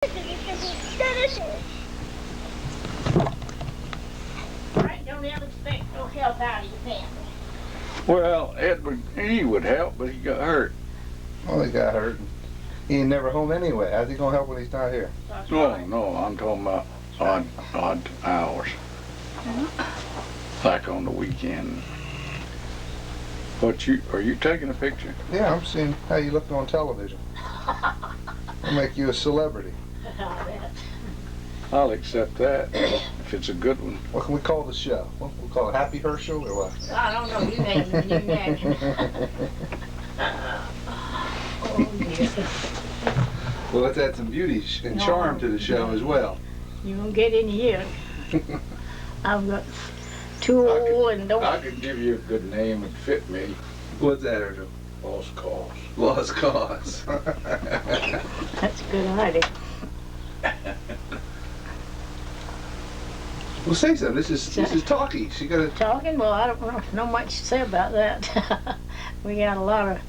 Right, don't ever expect no help out of your family. Well, Edward, he would help, but he got hurt. Well, he got hurt. He ain't never home anyway. How's he gonna help when he's not here? No, I'm talking about odd hours. Like on the weekend. Are you taking a picture? Yeah, I'm seeing how you look on television. I'll make you a celebrity. I'll accept that if it's a good one. What can we call the show? What we'll call it Happy Herschel or what? I don't know, you name it, you name it. Oh, dear. Well, let's add some beauty and charm to the show as well. You won't get in here. I've got two old and don't. I could give you a good name that fit me. What's that, Herschel? Lost Cause. Lost Cause. That's a good idea. Well, say something. This is talky. She got to. Talking? Well, I don't know much to say about that. We got a lot of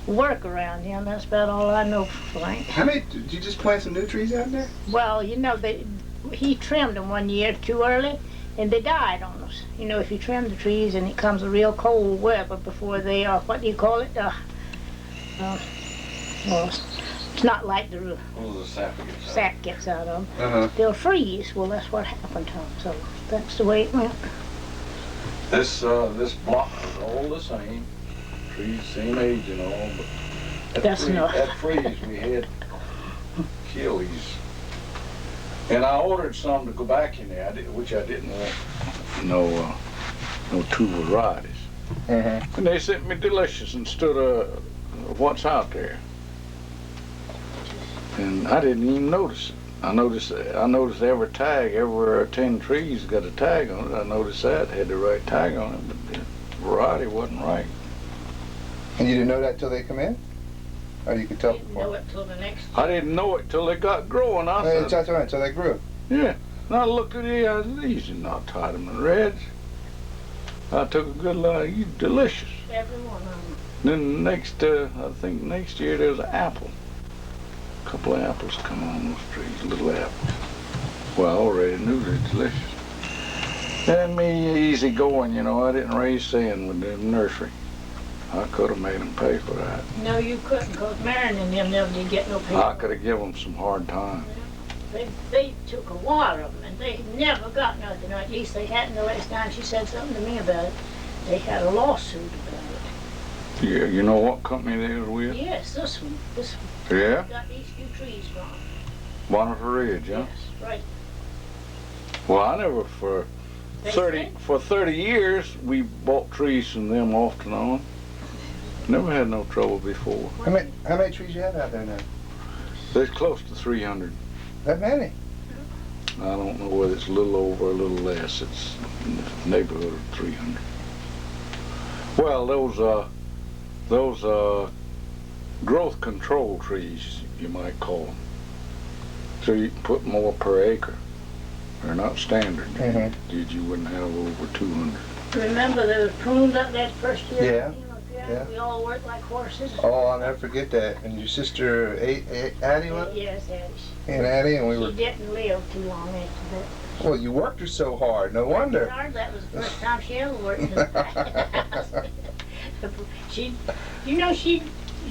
work around here, and that's about all I know, Frank. How many? Did you just plant some new trees out there? Well, you know, he trimmed them one year too early, and they died on us. You know, if you trim the trees and it comes a real cold weather before they are, what do you call it? Well, it's not like the sap gets out of them. They'll freeze. Well, that's what happened to them. So that's the way it went. This block is all the same. Trees same age and all, but that freeze we had kill these. And I ordered some to go back in there, which I didn't want. No two varieties. And they sent me delicious instead of what's out there. And I didn't even notice it. I noticed every tag, every 10 trees got a tag on it. I noticed that had the right tag on it, but the variety wasn't right. And you didn't know that till they come in? Or you could tell before? Know it till the next year. I didn't know it till they got growing. That's right, till they grew. Yeah. And I looked at it, I said, these are not Tiedemann Reds. I took a good look, you delicious. Every one of them. Then I think next year there was an apple. A couple of apples come on those trees, little apples. Well, I already knew they're delicious. And me easy going, you know, I didn't raise sand with the nursery. I could have made them pay for that. No, you couldn't, because Marion and them never did get no pay. I could have given them some hard time. They took a lot of them, and they never got nothing, or at least they hadn't the last time she said something to me about it. They had a lawsuit about it. Yeah, you know what company they was with? Yes, this one. Yeah? Got these few trees from. Bonneville Ridge, huh? Yes, right. Well, I never, for 30 years, we bought trees from them off and on. Never had no trouble before. How many trees you have out there now? There's close to 300. That many? I don't know whether it's a little over or a little less. It's in the neighborhood of 300. Well, those growth control trees, you might call them. So you can put more per acre. They're not standard. You wouldn't have over 200. Remember they were pruned up that first year? Yeah. Yeah. We all worked like horses. Oh, I'll never forget that. And your sister, Addie, was? Yes, Addie. And Addie, and we were. She didn't live too long after that. Well, you worked her so hard. No wonder. That was the first time she ever worked in the she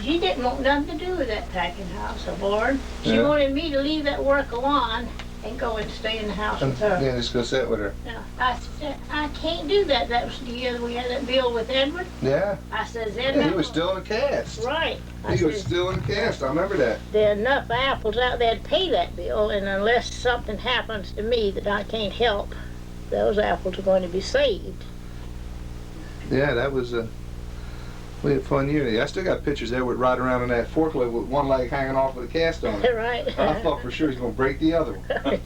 didn't want nothing to do with that packing house or board. She wanted me to leave that work alone and go and stay in the house with her. Yeah, just go sit with her. Yeah. I said, I can't do that. That was the year that we had that bill with Edward. Yeah. I said, yeah, he was still in the cast. Right. He was still in the cast. I remember that. There are enough apples out there to pay that bill, and unless something happens to me that I can't help, those apples are going to be saved. Yeah, that was we had fun year. I still got pictures there with riding around in that forklift with one leg hanging off with a cast on it. Right. I thought for sure he was going to break the other one.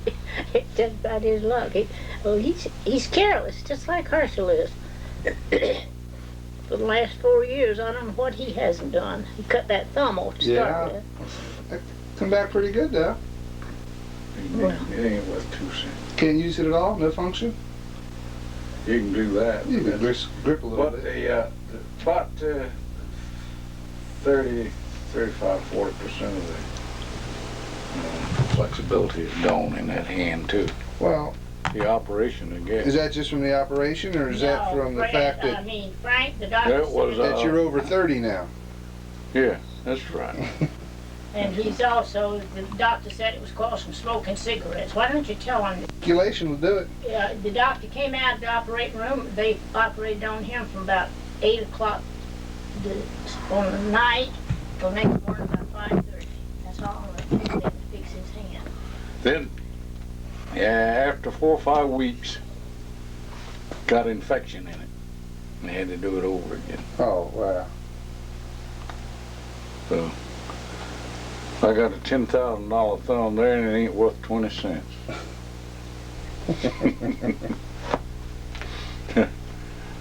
It's just about his luck. He's careless, just like Herschel is. For the last 4 years, I don't know what he hasn't done. He cut that thumb off to start with. That come back pretty good, though. It ain't worth 2 cents. Can't use it at all? No function? You can do that. You can grip a little bit. But about 30, 35, 40% of the flexibility is gone in that hand too. Well, The operation again. is that just from the operation, or is that from the fact that Frank, the doctor That was, said, that you're over 30 now? Yeah, that's right. and he's also, the doctor said it was caused from smoking cigarettes. Why don't you tell him? Circulation will do it. The doctor came out of the operating room. They operated on him from about 8 o'clock on the night till next morning about 5:30. That's all they did to fix his hand. Then, yeah, after 4 or 5 weeks, got infection in it. And they had to do it over again. Oh, wow. So, I got a $10,000 thumb there and it ain't worth 20 cents.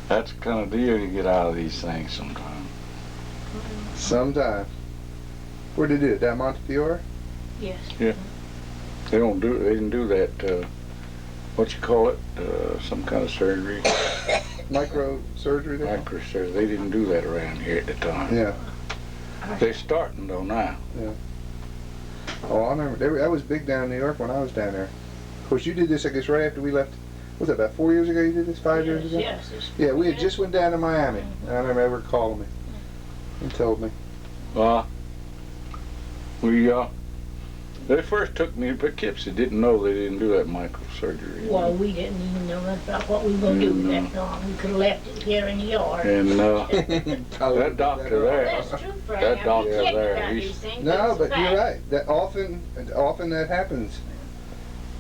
That's the kind of deal you get out of these things sometimes. Sometime. Where'd they do it? Down Montefiore? Yes. Yeah. They didn't do that, what you call it, some kind of surgery. Microsurgery there? Microsurgery. They didn't do that around here at the time. Yeah. They're starting though now. Oh, I remember. That was big down in New York when I was down there. Of course, you did this, I guess, right after we left. Was that about 4 years ago you did this? 5 years ago? Yes. Yeah, we had just went down to Miami. And I remember Edward calling me and told me. They first took me to Poughkeepsie. Didn't know they didn't do that microsurgery. Well, we didn't even know nothing about what we were going to do with that dog. We could have left it here in the yard. And that doctor there, That's true, Frank. that I'm doctor kidding there, about he's- these things, No, it's a but you're fact. right. That often that happens.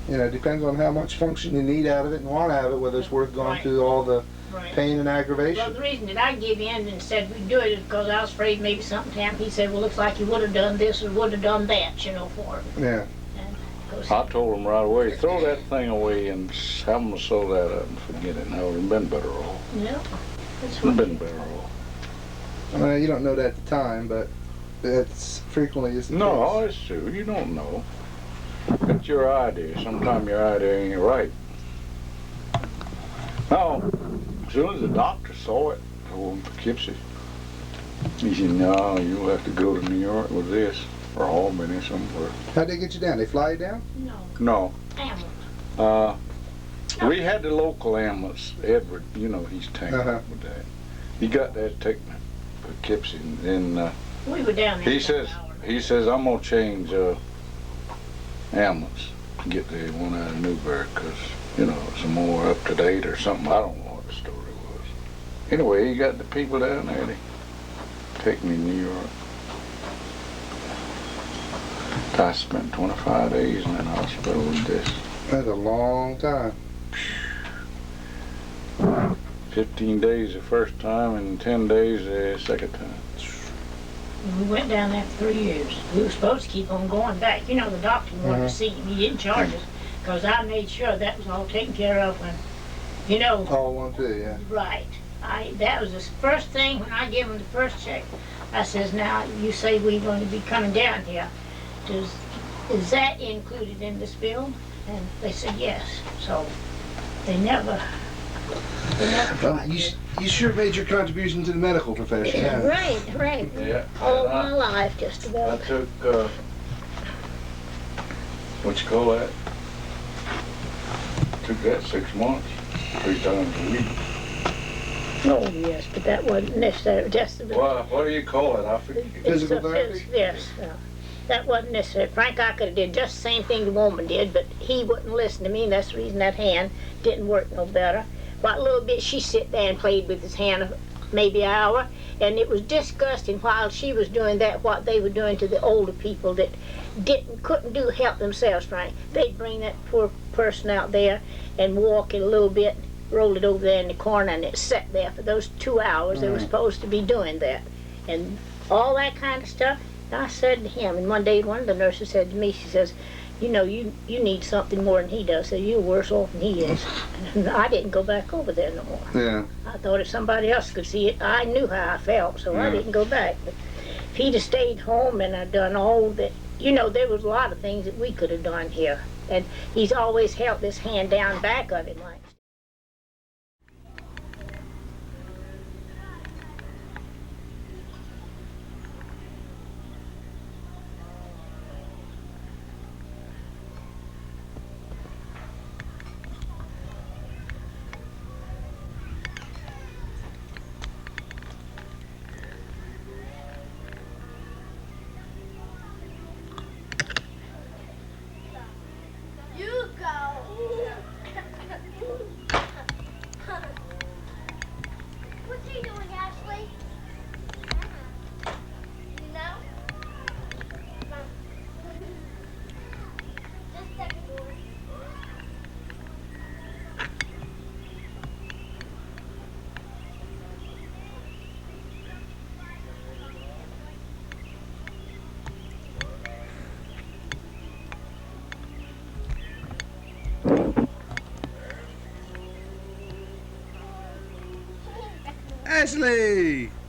You know, it depends on how much function you need out of it and want out of it, whether it's worth going Right. through all the Right. pain and Well, aggravation. the reason that I give in and said we'd do it is because I was afraid maybe something happened. He said, well, looks like you would have done this or would have done that, you know, for it. Yeah. And of course, I told him right away, throw that thing away and have them sew that up and forget it. And I would have been better off. yeah, that's Would what have been better off. You don't know that at the time, but that's frequently is the No, case. it's true. You don't know. It's your idea. Sometimes your idea ain't right. Now, as soon as the doctor saw it over in Poughkeepsie, he said, no, you'll have to go to New York with this, or Albany somewhere. How'd they get you down? They fly you down? No, No. ambulance. We had the local ambulance, Edward, you know, he's taken Uh-huh. up with that. He got that taken to Poughkeepsie, and then We were down there. he for an says, hour. I'm gonna change ambulance, get the one out of Newburgh, because, you know, it's more up to date or something. I don't know what the story was. Anyway, he got the people down there, they take me to New York. I spent 25 days in that hospital with this. That's a long time. 15 days the first time and 10 days the second time. We went down there for 3 years. We were supposed to keep on going back. You know, the doctor wanted to see him. He didn't charge us because I made sure that was all taken care of when, you know. All one too, yeah. Right. That was the first thing when I gave him the first check. I says, now you say we're going to be coming down here. Is that included in this bill? And they said yes. So they never Well, tried you, to. you sure made your contribution to the medical profession. Yeah. Right. Yeah. All my life, just I about. took, what you call that? Took that 6 months, 3 times a week. Oh, yes, but that wasn't necessary. Just the What do you call it? I forget. Physical therapy? Yes. That wasn't necessary. Frank, I could have did just the same thing the woman did, but he wouldn't listen to me, and that's the reason that hand didn't work no better. What little bit she sit there and played with his hand maybe an hour, and it was disgusting while she was doing that, what they were doing to the older people that couldn't help themselves, Frank. They'd bring that poor person out there and walk it a little bit, roll it over there in the corner, and it sat there for those 2 hours they were supposed to be doing that. And all that kind of stuff. I said to him, and one day one of the nurses said to me, she says, you know, you need something more than he does, so you're worse off than he is. And I didn't go back over there no more. Yeah. I thought if somebody else could see it, I knew how I felt, so I didn't go back. But if he'd have stayed home and I'd done all that, you know, there was a lot of things that we could have done here. And he's always held this hand down back of him like. Ashley!